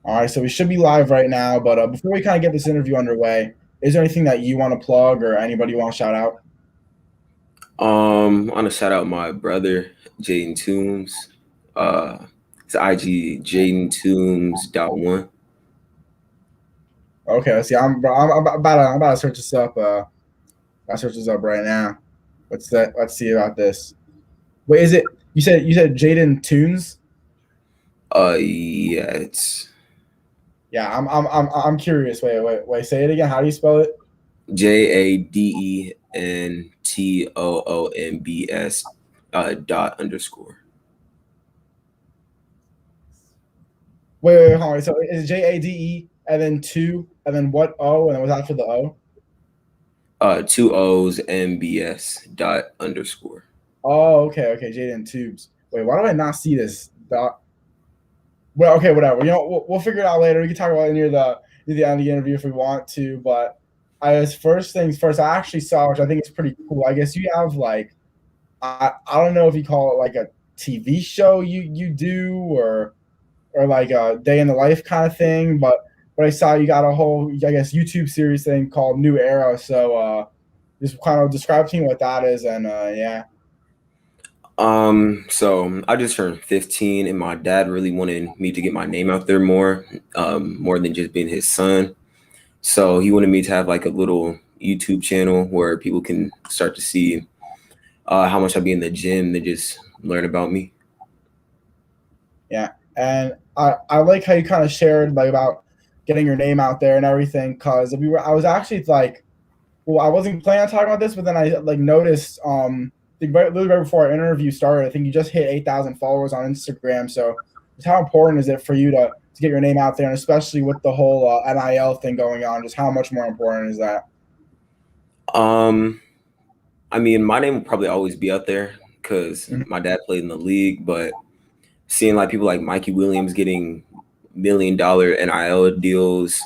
All right, so we should be live right now, but before we kind of get this interview underway, is there anything that you want to plug or anybody you want to shout out? I want to shout out my brother, Jaden Toombs. His IG, JadenToombs.1. Okay, let's see. I'm about to search this up. I'll search this up right now. Let's see about this. Wait, is it you said Jaden Tunes? Yeah, it's Yeah, I'm curious. Wait. Say it again. How do you spell it? JadenToombs dot underscore. Wait. Hold on. So is JADE and then two and then what O and then what's after the O? Two O's MBS dot underscore. Oh, okay. Jaden Tubes. Wait, why do I not see this? Well, okay, whatever. We'll figure it out later. We can talk about it near the end of the interview if we want to. But I guess first things first, I actually saw, which I think is pretty cool. I guess you have like I don't know if you call it like a TV show you do or like a day in the life kind of thing. But I saw you got a whole I guess YouTube series thing called New Era. So just kind of describe to me what that is and yeah. So I just turned 15 and my dad really wanted me to get my name out there more than just being his son. So he wanted me to have like a little YouTube channel where people can start to see how much I be in the gym and just learn about me. Yeah, and I like how you kind of shared like about getting your name out there and everything. Cause I was actually like, well, I wasn't planning on talking about this, but then I like noticed I think literally right before our interview started, I think you just hit 8,000 followers on Instagram. So, just how important is it for you to get your name out there, and especially with the whole NIL thing going on? Just how much more important is that? Um, I mean, my name will probably always be out there because Mhm. my dad played in the league, but seeing like people like Mikey Williams getting $1 million NIL deals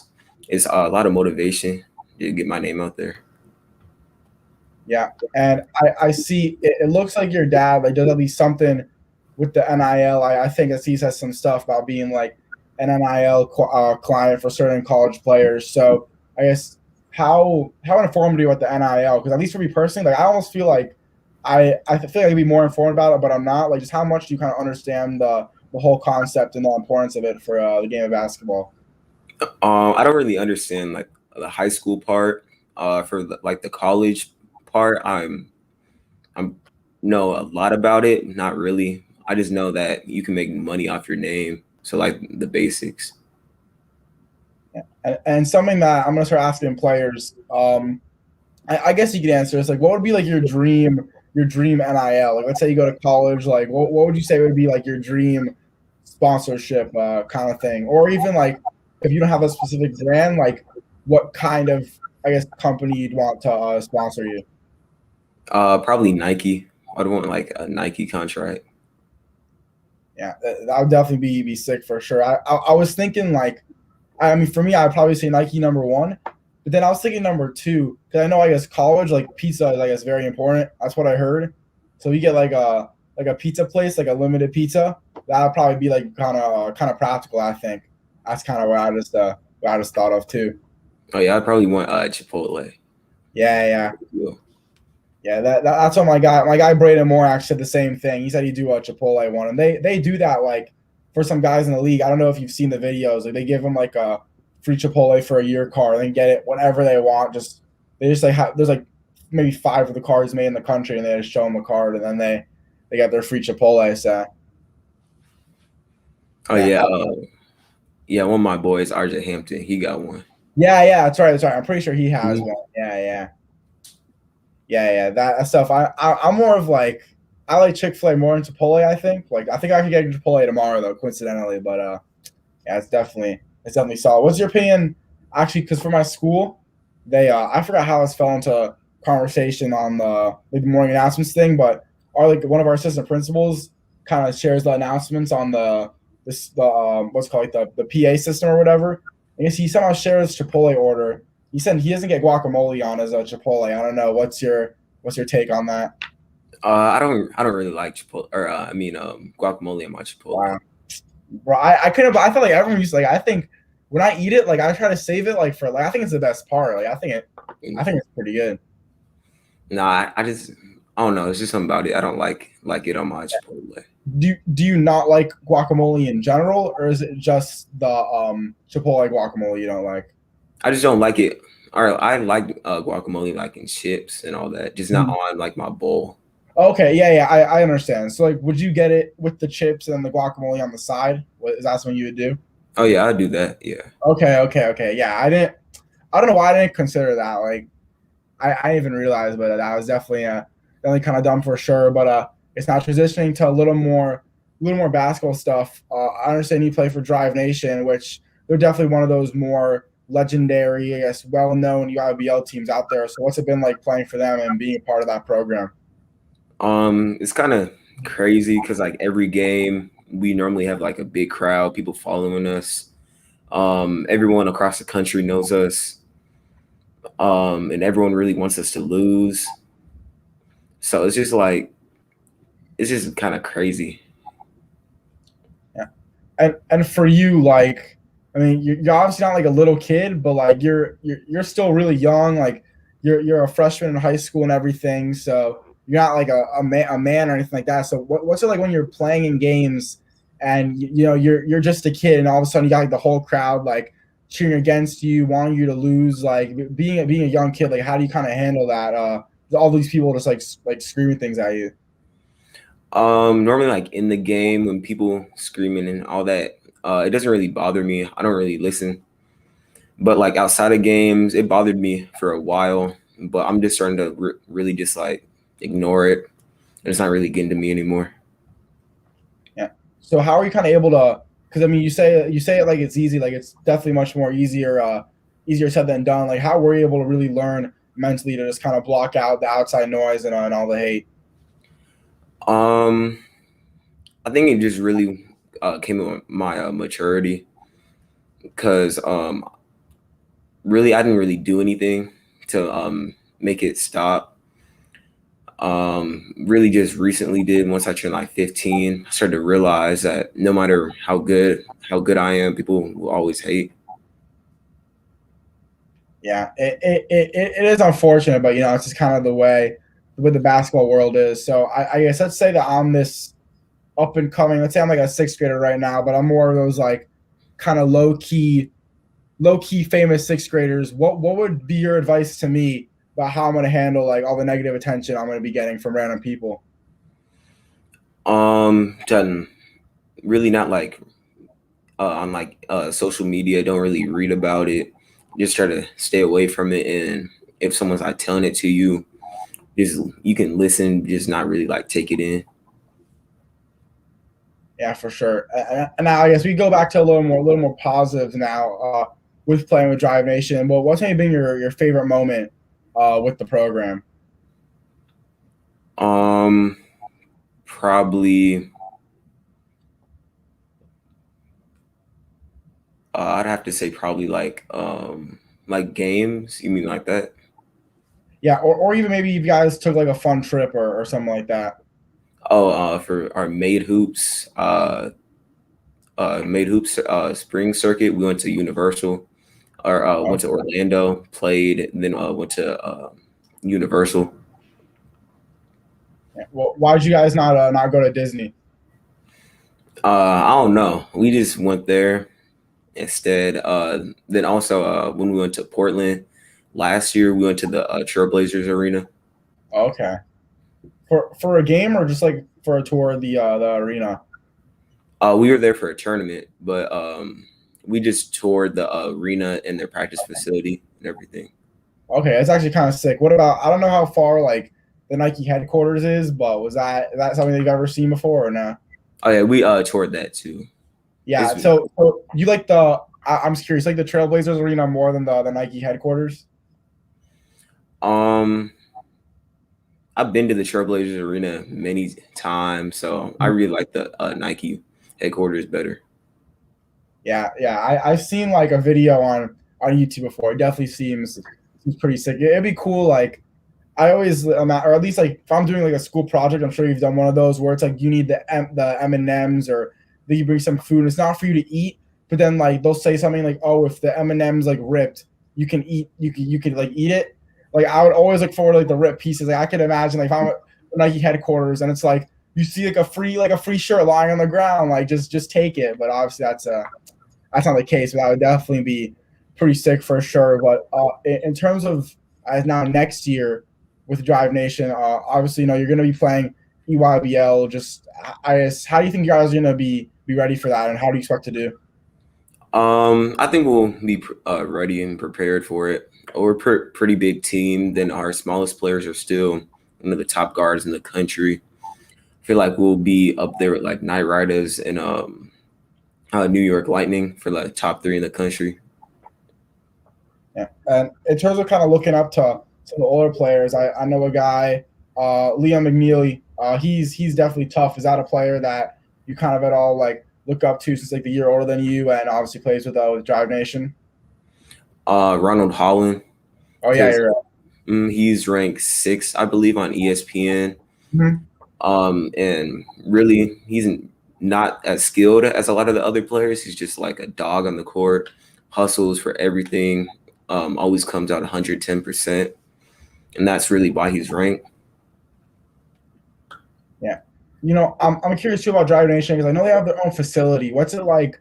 is a lot of motivation to get my name out there. Yeah, and I see it looks like your dad like does at least something with the NIL. I think that he says some stuff about being like an NIL client for certain college players. So I guess how informed are you with the NIL? Because at least for me personally, like I almost feel like I feel like I'd be more informed about it, but I'm not. Like just how much do you kind of understand the whole concept and the importance of it for the game of basketball? I don't really understand like the high school part. For like the college part, I'm know a lot about it. Not really. I just know that you can make money off your name. So like the basics. Yeah. And something that I'm gonna start asking players. I guess you could answer this. Like, what would be like your dream NIL? Like, let's say you go to college. Like, what would you say would be like your dream sponsorship kind of thing? Or even like, if you don't have a specific brand, like, what kind of I guess company you'd want to sponsor you? Probably Nike. I'd want like a Nike contract. Yeah, that would definitely be sick for sure. I was thinking like, I mean, for me, I'd probably say Nike number one, but then I was thinking number two because I know I guess college like pizza is I guess very important. That's what I heard. So you get like a pizza place, like a limited pizza. That would probably be like kind of practical. I think that's kind of what I just thought of too. Oh yeah, I'd probably want Chipotle. Yeah. Yeah. Yeah, that's what my guy Braden Moore actually said the same thing. He said he'd do a Chipotle one, and they do that like for some guys in the league. I don't know if you've seen the videos. Like they give them like a free Chipotle for a year card. They can get it whenever they want. They just like have there's like maybe five of the cards made in the country, and they just show them a card, and then they get their free Chipotle. So Oh yeah, yeah. Yeah, one of my boys, RJ Hampton, he got one. yeah. That's right. I'm pretty sure he has Mhm. one. Yeah. That stuff. I'm more of like I like Chick-fil-A more than Chipotle. I think I could get Chipotle tomorrow though, coincidentally. But yeah, it's definitely solid. What's your opinion? Actually, because for my school, they I forgot how this fell into conversation on the like, morning announcements thing, but our like one of our assistant principals kind of shares the announcements on the what's called like the PA system or whatever. I guess he somehow shares Chipotle order. He said he doesn't get guacamole on his Chipotle. I don't know. What's your take on that? I don't really like Chipotle or I mean guacamole in my Chipotle. Wow. Bro, I couldn't. I feel like everyone used to, like. I think when I eat it, like I try to save it like for like I think it's the best part. Like I think it's pretty good. Nah, I don't know. It's just something about it. I don't like it on my Chipotle. Do you not like guacamole in general, or is it just the Chipotle guacamole you don't like? I just don't like it. Or I like guacamole like in chips and all that, just not Mhm. on like my bowl. Okay, yeah, I understand. So like, would you get it with the chips and the guacamole on the side? Is that something you would do? Oh yeah, I do that. Yeah. Okay. Yeah, I don't know why I didn't consider that. Like, I didn't even realize, but that was definitely kind of dumb for sure. But it's not transitioning to a little more basketball stuff. I understand you play for Drive Nation, which they're definitely one of those more legendary, I guess, well-known UIBL teams out there. So what's it been like playing for them and being a part of that program? It's kind of crazy because like every game we normally have like a big crowd, people following us. Everyone across the country knows us. And everyone really wants us to lose. So it's just kind of crazy. Yeah, and for you, like, I mean, you're obviously not like a little kid, but like you're still really young. Like you're a freshman in high school and everything, so you're not like a man or anything like that. So what's it like when you're playing in games and you know you're just a kid and all of a sudden you got like the whole crowd like cheering against you, wanting you to lose, like being a young kid, like how do you kind of handle that? All these people just like screaming things at you. Normally like in the game when people screaming and all that, it doesn't really bother me. I don't really listen. But like outside of games, it bothered me for a while. But I'm just starting to really just like ignore it. And it's not really getting to me anymore. Yeah. So how are you kind of able to? Because I mean, you say it like it's easy, like it's definitely much more easier said than done. Like how were you able to really learn mentally to just kind of block out the outside noise and all the hate? Um, I think it just really came with my maturity because really I didn't really do anything to make it stop. Really just recently did once I turned like 15. I started to realize that no matter how good I am, people will always hate. Yeah, it is unfortunate, but you know it's just kind of the way the basketball world is. So I guess let's say that I'm this up and coming. Let's say I'm like a sixth grader right now, but I'm more of those like kind of low key famous sixth graders. What would be your advice to me about how I'm going to handle like all the negative attention I'm going to be getting from random people? Done really not like on like social media. Don't really read about it. Just try to stay away from it. And if someone's like telling it to you, just you can listen, just not really like take it in. Yeah, for sure. And now I guess we go back to a little more positives now with playing with Drive Nation. Well, what's maybe been your favorite moment with the program? Um, Probably I'd have to say probably like games. You mean like that? Yeah, or even maybe you guys took like a fun trip or something like that. Oh, for our made hoops spring circuit, we went to Universal or went to Orlando, played, then went to Universal. Yeah. Well, why did you guys not go to Disney? I don't know. We just went there instead. Then also when we went to Portland last year, we went to the Trailblazers arena. Okay, for a game or just like for a tour of the arena. We were there for a tournament, but we just toured the arena and their practice facility and everything. Okay, it's actually kind of sick. What about I don't know how far like the Nike headquarters is, but is that something that you've ever seen before or no? Oh yeah, we toured that too. Yeah. It's So you like I'm just curious, like the Trailblazers arena more than the Nike headquarters? um I've been to the Trailblazers arena many times, so I really like the Nike headquarters better. Yeah. I've seen like a video on YouTube before. It definitely seems pretty sick. It'd be cool. Like I always, or at least like if I'm doing like a school project, I'm sure you've done one of those where it's like you need the M and M's or they bring some food. And it's not for you to eat, but then like they'll say something like, "Oh, if the M&M's like ripped, you can eat. You can like eat it." Like I would always look forward to like the ripped pieces. Like I could imagine like if I'm at Nike headquarters and it's like you see like a free shirt lying on the ground, like just take it. But obviously that's not the case. But that would definitely be pretty sick for sure. But in terms of now next year with Drive Nation, obviously you're going to be playing EYBL. Just I guess how do you think you guys are going to be ready for that, and how do you expect to do? I think we'll be ready and prepared for it. We're a pretty big team. Then our smallest players are still one of the top guards in the country. I feel like we'll be up there with like Knight Riders and New York Lightning for like top 3 in the country. Yeah, and in terms of kind of looking up to some of the older players, I know a guy, Liam McNeely. He's definitely tough. Is that a player that you kind of at all like look up to since like the year older than you, and obviously plays with Drive Nation? Ronald Holland. Oh yeah, you're right. He's ranked 6, I believe, on ESPN. Mm-hmm. And really, he's not as skilled as a lot of the other players. He's just like a dog on the court, hustles for everything, always comes out 110%. And that's really why he's ranked. Yeah. I'm curious too about Drive Nation because I know they have their own facility. What's it like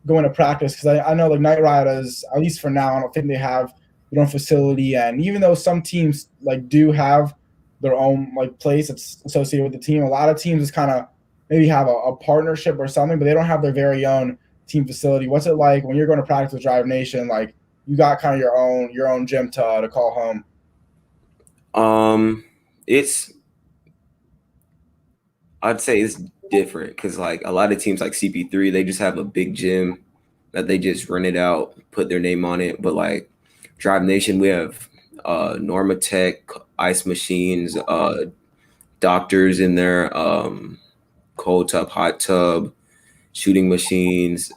going to practice? Because I know like Knight Riders, at least for now, I don't think they have their own facility. And even though some teams like do have their own like place that's associated with the team, a lot of teams just kind of maybe have a partnership or something, but they don't have their very own team facility. What's it like when you're going to practice with Drive Nation? Like you got kind of your own gym to call home. I'd say it's different because like a lot of teams like CP3, they just have a big gym that they just rent it out, put their name on it. But like Drive Nation, we have Norma Tech, ice machines, doctors in there, cold tub, hot tub, shooting machines,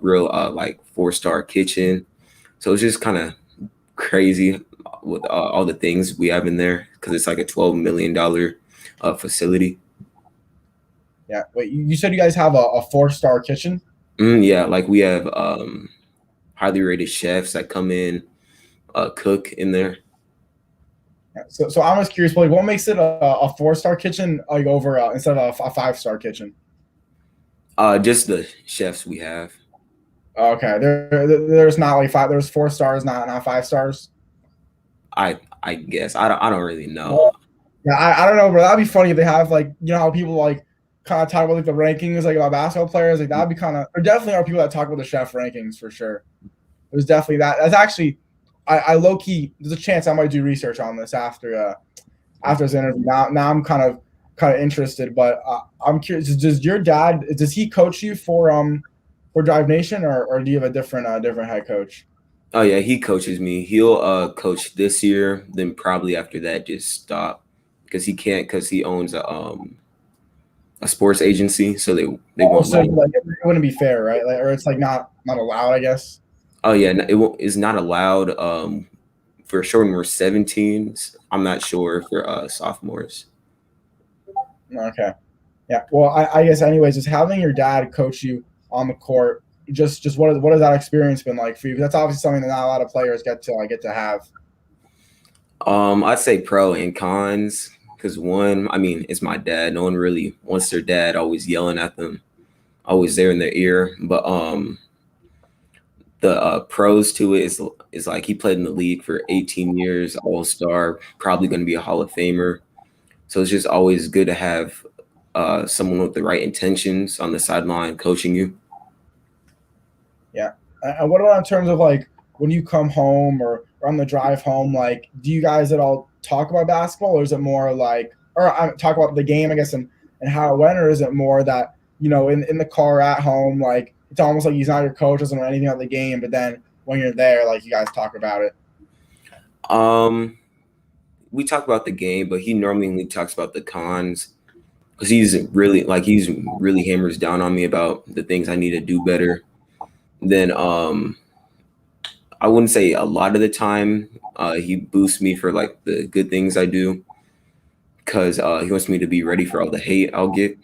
real like 4-star kitchen. So it's just kind of crazy with all the things we have in there because it's like a $12 million facility. Yeah. Wait, you said you guys have a 4-star kitchen? Yeah, like we have highly rated chefs that come in, cook in there. Yeah. So I'm just curious, like, what makes it a 4-star kitchen like over instead of a 5-star kitchen? Just the chefs we have. Okay, there's not like there's 4 stars, not 5 stars. I guess I don't really know. Yeah, I don't know, bro. That'd be funny if they have like how people like kind of talk about like the rankings like about basketball players. Like that'd be kind of. There definitely are people that talk about the chef rankings for sure. There's definitely that. That's actually, I low key. There's a chance I might do research on this after this interview. Now I'm kind of interested, but I'm curious. Does your dad he coach you for Drive Nation or do you have a different head coach? Oh yeah, he coaches me. He'll coach this year, then probably after that just stop because he can't because he owns a sports agency, so they won't. So like, it wouldn't be fair, right? Like, or it's like not allowed, I guess. Oh yeah, it's not allowed. For sure when we're 17s. I'm not sure for sophomores. Okay. Yeah. Well, I guess anyways, just having your dad coach you on the court, just what has that experience been like for you? That's obviously something that not a lot of players get to have. I'd say pro and cons because one, I mean, it's my dad. No one really wants their dad always yelling at them, always there in their ear. But the pros to it is like he played in the league for 18 years, all-star, probably going to be a Hall of Famer. So it's just always good to have someone with the right intentions on the sideline coaching you. Yeah. And what about in terms of like when you come home or on the drive home, like do you guys at all talk about basketball or is it more like, or talk about the game, I guess, and how it went, or is it more that, in the car at home, like it's almost like he's not your coach, doesn't know anything about the game, but then when you're there, like you guys talk about it? We talk about the game, but he normally talks about the cons because he's really hammers down on me about the things I need to do better. Then I wouldn't say a lot of the time he boosts me for like the good things I do because he wants me to be ready for all the hate I'll get.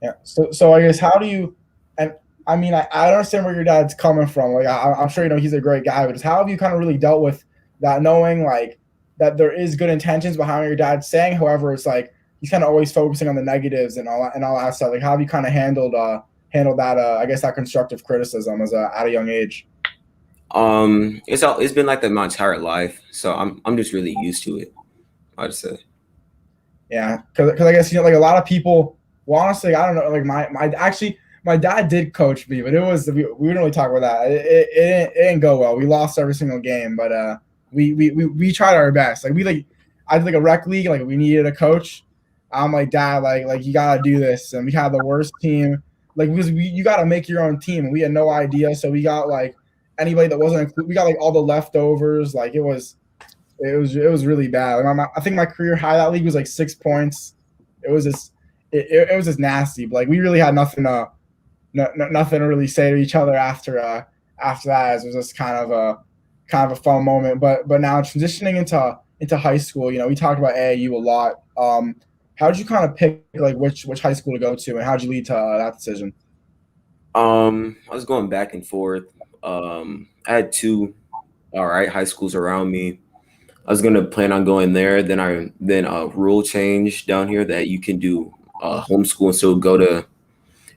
Yeah. So I guess how do you, and I mean, I understand where your dad's coming from. Like I'm sure he's a great guy, but just how have you kind of really dealt with that, knowing like that there is good intentions behind what your dad's saying. However, it's like he's kind of always focusing on the negatives and all that stuff. Like how have you kind of handled that? I guess that constructive criticism at a young age. It's been like that my entire life, so I'm just really used to it, I'd say. Yeah, because I guess like a lot of people. Well, honestly, I don't know. Like my dad did coach me, but we didn't really talk about that. It didn't go well. We lost every single game, but we tried our best. I did like a rec league. Like we needed a coach. I'm like, Dad, like you gotta do this, and we had the worst team. Like because you gotta make your own team, and we had no idea, so we got like anybody that wasn't included. We got like all the leftovers. Like it was really bad. Like I think my career high that league was like 6 points. It was just it was just nasty. But like we really had nothing to really say to each other after that. It was just kind of a fun moment. But now transitioning into high school, we talked about AAU a lot. How did you kind of pick like which high school to go to, and how did you lead to that decision? I was going back and forth. I had two all right high schools around me. I was gonna plan on going there. Then a rule changed down here that you can do homeschool and still go to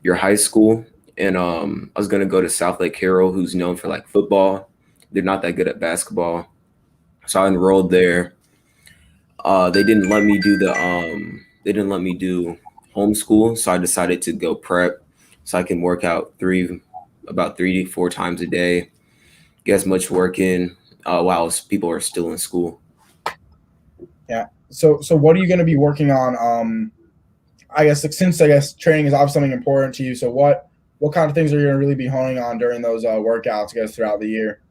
your high school. And I was gonna go to South Lake Carroll, who's known for like football. They're not that good at basketball, so I enrolled there. They didn't let me do homeschool, so I decided to go prep, so I can work out about 3 to 4 times a day, get as much work in while people are still in school. Yeah. So what are you going to be working on? I guess since I guess training is obviously something important to you. So what kind of things are you going to really be honing on during those workouts, I guess, throughout the year?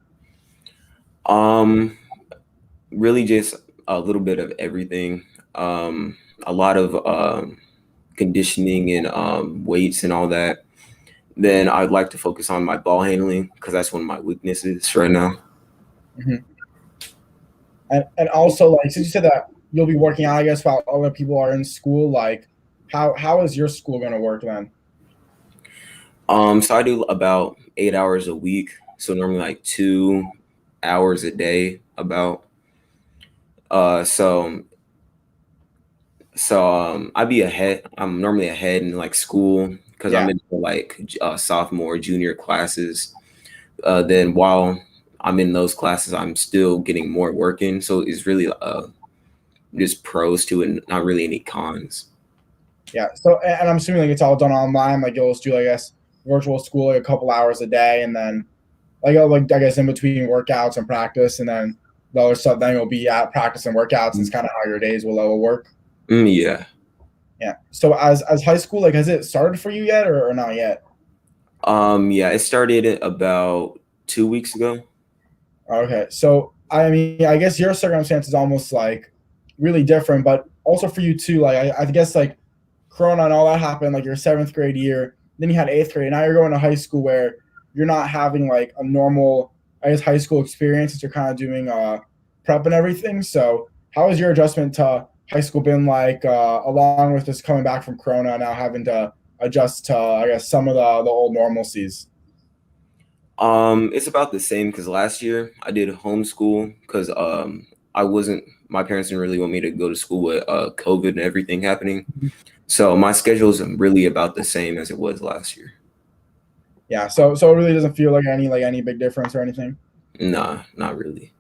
Um, Really just a little bit of everything. A lot of conditioning and weights and all that. Then I'd like to focus on my ball handling because that's one of my weaknesses right now. Hmm. And also like since you said that you'll be working out, I guess, while other people are in school, like how is your school going to work then? So I do about 8 hours a week. So normally like 2 hours a day about. Uh, so I'd be ahead. I'm normally ahead in like school because I'm Yeah. in like sophomore, junior classes. Then while I'm in those classes, I'm still getting more work in. So it's really just pros to it, and not really any cons. Yeah. So, and I'm assuming like it's all done online. Like you'll just do, I guess, virtual school like a couple hours a day, and then like I guess in between workouts and practice, and then the other stuff. Then you'll be at practice and workouts. It's kind of how your days will work. Yeah. Yeah. So as high school, like, has it started for you yet, or not yet? Yeah, it started about 2 weeks ago. Okay. So I mean, I guess your circumstance is almost like really different, but also for you too. Like I guess like Corona and all that happened like your seventh grade year. Then you had eighth grade. Now you're going to high school where you're not having like a normal, I guess, high school experience. As you're kind of doing prep and everything. So how has your adjustment to high school been like, along with just coming back from Corona, now having to adjust to, I guess, some of the old normalcies? It's about the same because last year I did homeschool because I wasn't my parents didn't really want me to go to school with COVID and everything happening. So my schedule is really about the same as it was last year. Yeah. So it really doesn't feel like any big difference or anything. Nah, not really.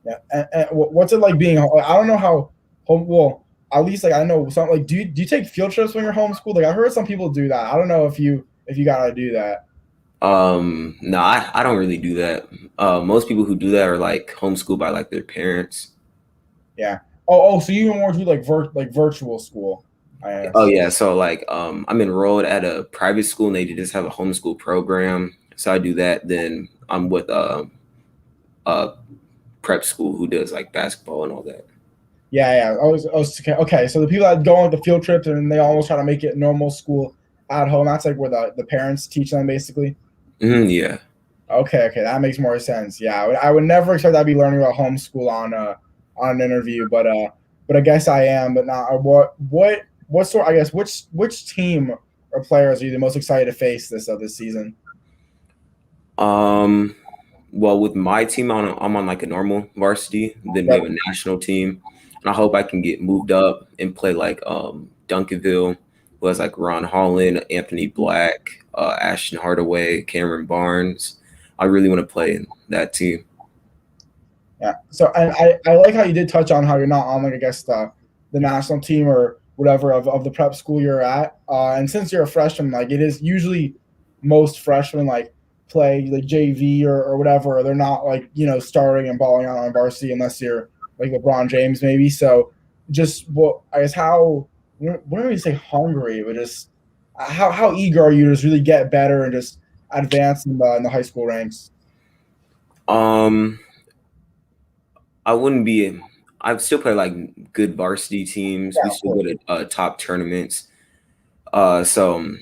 Yeah. And what's it like being? I don't know how home. Well, at least like I know some like do you take field trips when you're homeschooled? Like I heard some people do that. I don't know if you gotta do that. No, I don't really do that. Most people who do that are like homeschooled by like their parents. Yeah. Oh. So you more do like virtual school, I Oh guess. yeah, so like I'm enrolled at a private school and they just have a homeschool program. So I do that. Then I'm with a prep school who does like basketball and all that. Yeah. Yeah. I was okay. Okay. So the people that go on the field trips and they almost try to make it normal school at home. That's like where the parents teach them basically. Yeah. Okay, okay, that makes more sense. Yeah, I would never expect I'd be learning about homeschool on an interview, but I guess I am. But not what sort? I guess which team or players are you the most excited to face this season? Well, with my team, I'm on like a normal varsity. Then we Yep. have a national team, and I hope I can get moved up and play like Duncanville, who has like Ron Holland, Anthony Black, Ashton Hardaway, Cameron Barnes. I really want to play in that team. Yeah. So and I like how you did touch on how you're not on like I guess the national team or whatever of the prep school you're at. And since you're a freshman, like it is usually most freshmen like play like JV or whatever. Or they're not like starting and balling out on varsity unless you're like LeBron James maybe. So just what I guess how what do we say hungry, but just how eager are you to just really get better and just advance in the high school ranks? Um, I wouldn't be. I still play like good varsity teams. We Yeah, of still go course. to top tournaments. So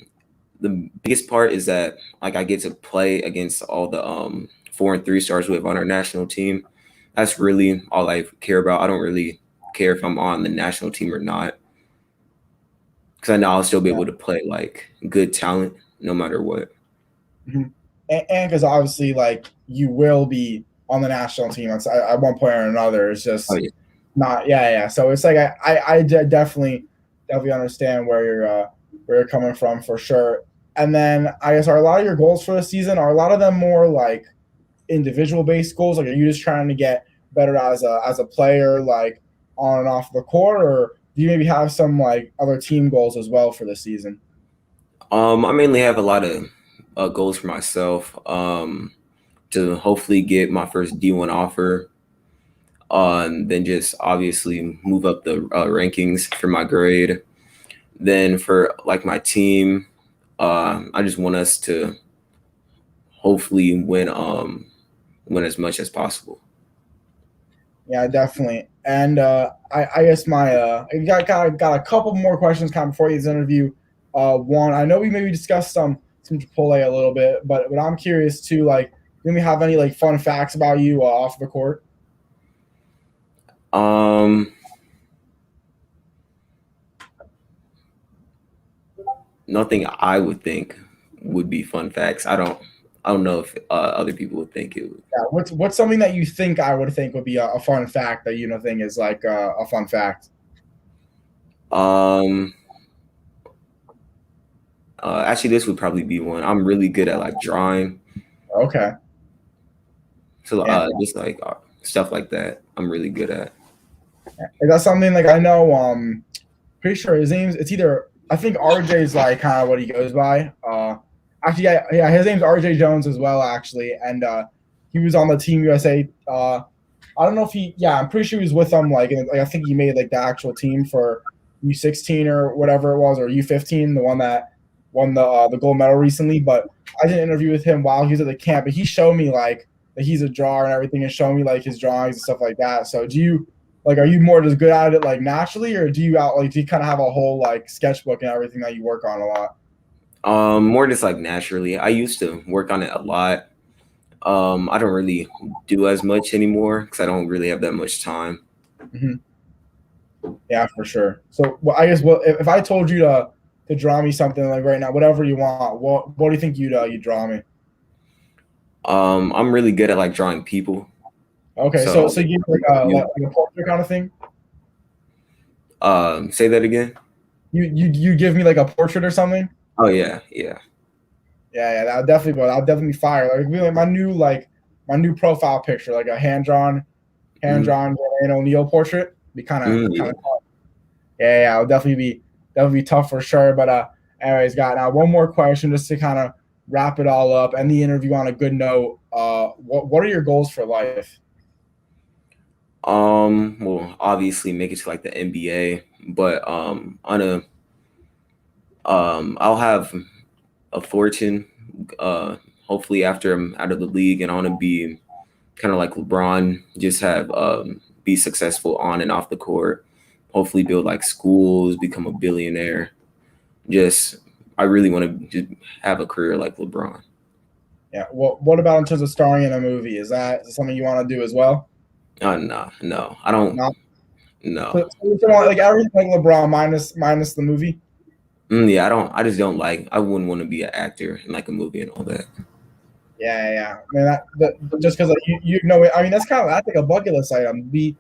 the biggest part is that like I get to play against all the 4 and 3 stars we have on our national team. That's really all I care about. I don't really care if I'm on the national team or not, because I know I'll still be able to play like good talent no matter what. Mhm. And because obviously, like you will be on the national team at one point or another. It's Oh just yeah. not, yeah. So it's like definitely understand where you're coming from for sure. And then I guess are a lot of your goals for the season are a lot of them more like individual based goals? Like, are you just trying to get better as a player, like on and off the court, or do you maybe have some like other team goals as well for the season? I mainly have a lot of goals for myself. To hopefully get my first D1 offer, and then just obviously move up the rankings for my grade. Then for like my team, I just want us to hopefully win as much as possible. Yeah, definitely. And I guess my I got a couple more questions kind of before this interview. One, I know we maybe discussed some Chipotle a little bit, but I'm curious too. Like, do we have any like fun facts about you off the court? Um, Nothing I would think would be fun facts. I don't know if other people would think it would. Yeah, what's something that you think I would think would be a fun fact that think is like a fun fact? Um, Actually, this would probably be one. I'm really good at like drawing, Okay. so Yeah. just like stuff like that. I'm really good at. Is that something like I know? Pretty sure his name's it's either I think RJ's like kind of what he goes by. Actually, yeah, his name's RJ Jones as well, actually, and he was on the Team USA. I don't know if I'm pretty sure he was with them. Like I think he made like the actual team for U16 or whatever it was, or U15, the one that won the gold medal recently. But I did an interview with him while he was at the camp, and he showed me like that he's a drawer and everything, and showed me like his drawings and stuff like that. So do you like are you more just good at it like naturally, or do you kind of have a whole like sketchbook and everything that you work on a lot? More just like naturally. I used to work on it a lot. I don't really do as much anymore because I don't really have that much time. Mm-hmm. Yeah, for sure. So, well, I guess if I told you to draw me something like right now, whatever you want, what do you think you'd draw me? I'm really good at like drawing people. Okay, So so you like a portrait kind of thing. say that again. You give me like a portrait or something. Oh yeah, yeah. Yeah, that'll definitely be fire. Like, it'd be like my new profile picture, like a hand Mm, drawn Jermaine O'Neal portrait. Be yeah. kind of yeah, it'll definitely be tough for sure. But anyways, got now one more question just to kind of wrap it all up, end the interview on a good note. What are your goals for life? Well, obviously make it to like the NBA, but on a I'll have a fortune. Hopefully after I'm out of the league, and I want to be kind of like LeBron, just have be successful on and off the court. Hopefully build like schools, become a billionaire. Just I really want to just have a career like LeBron. Yeah. What about in terms of starring in a movie? Is that something you want to do as well? No, no, I don't. Not No, so like everything like LeBron minus the movie. Yeah, I just don't like. I wouldn't want to be an actor in like a movie and all that. Yeah. I mean, just because like, you know, I mean, that's kind of I think a bucket list item. You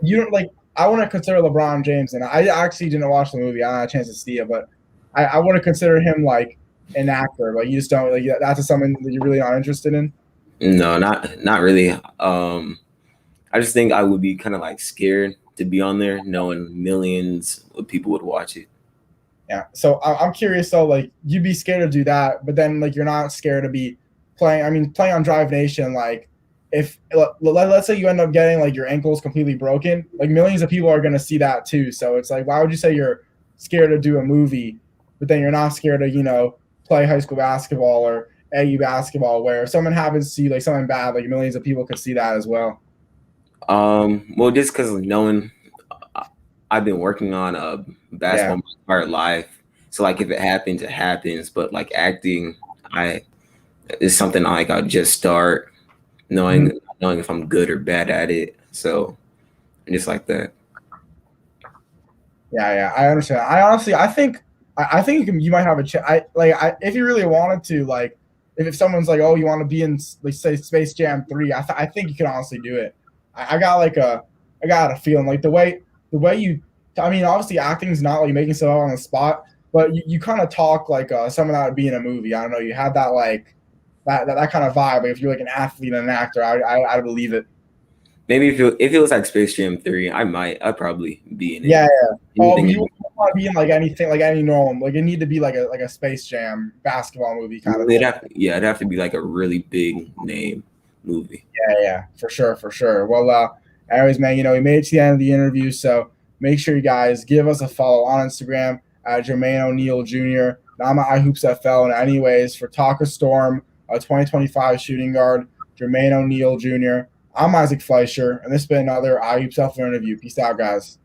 don't like. I want to consider LeBron James, and I actually didn't watch the movie. I don't have a chance to see it, but I want to consider him like an actor. Like you just don't like that's something that you're really not interested in. No, not really. I just think I would be kind of like scared to be on there, knowing millions of people would watch it. Yeah. So I'm curious though, like you'd be scared to do that, but then like you're not scared to be playing. I mean, playing on Drive Nation, like if let's say you end up getting like your ankles completely broken, like millions of people are going to see that too. So it's like, why would you say you're scared to do a movie, but then you're not scared to play high school basketball or AU basketball, where if someone happens to see like something bad, like millions of people could see that as well. Well, just because knowing I've been working on basketball Yeah. my entire life, so like if it happens, it happens. But like acting, I is something like I'll just start Mhm. knowing if I'm good or bad at it. So just like that. Yeah, I understand. I honestly, I think you might have a chance. If you really wanted to, like, if someone's like, oh, you want to be in, like, say, Space Jam 3, I think you could honestly do it. I got I got a feeling like the way you, I mean, obviously acting is not like making stuff up on the spot, but you kind of talk like someone that would be in a movie. I don't know. You have that like that kind of vibe. Like if you're like an athlete and an actor, I believe it. Maybe if it was like Space Jam 3, I'd probably be in it. Yeah. Oh, but you Anything. wouldn't want to be in like anything, like any normal. Like it need to be like a Space Jam basketball movie kind of thing. It'd have to be like a really big name movie. Yeah, for sure. Well, anyways, man, we made it to the end of the interview, so make sure you guys give us a follow on Instagram at Jermaine O'Neal Jr. Now I'm at iHoopsFL, and anyways, for Taka Storm, a 2025 shooting guard, Jermaine O'Neal Jr. I'm Isaac Fleischer, and this has been another iHoopsFL interview. Peace out, guys.